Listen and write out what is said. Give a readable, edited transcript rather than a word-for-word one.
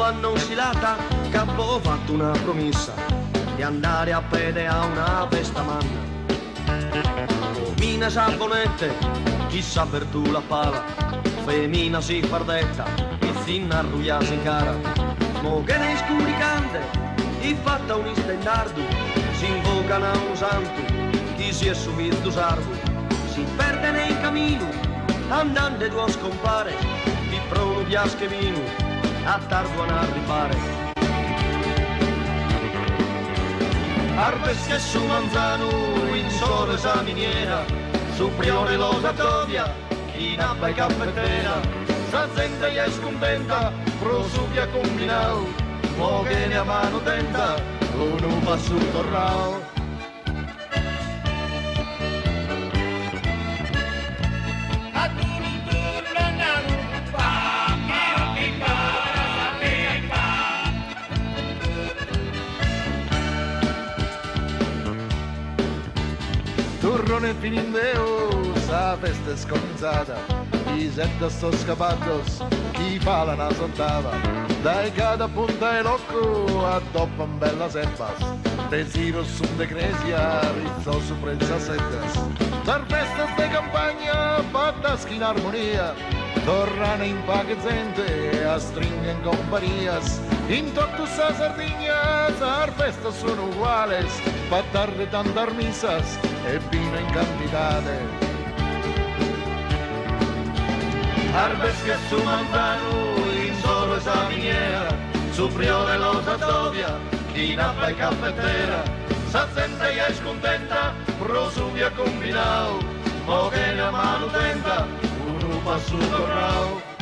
annunciata che avevo fatto una promessa di andare a piedi a una festa manna. Mina saponette, chissà per tu la pala, femmina si fardetta, e zinna arrugliasa in cara. Mo che nei scuricante, i fatta un istendardo, si invocano a un santo, chi si è subito sardo, si perde nei cammino, andando tu a scompare, di prono biasche vino, a tardo a arrivare. Arbes che su manzano, in sole sa miniera, su priore lo satovia, chi nappa e caffettera, sa gente è scontenta, prosupia combinao, mo che ne a mano tenta, uno va su torrao. Turrone finindeo, sa festa è scominciata, i sette sto scappatos, chi fa la nasottava, dai cada punta e locco, a toppa un bella seppas, desiro su de cresia, rizzo su prezza settas, dar festa de campagna, fatta in armonia, torrane in pache gente, a stringa in companias, in totto sa Sardegna, dar festa sono uguales, fattar de tantas misas, e vino in quantitate. Arbes che su manzano, in solo esa miniera, su priore lo satovia, chi nappa e caffettera, sa gente è scontenta, prosupia combinao, mo che ne a mano tenta, uno pa su tornao.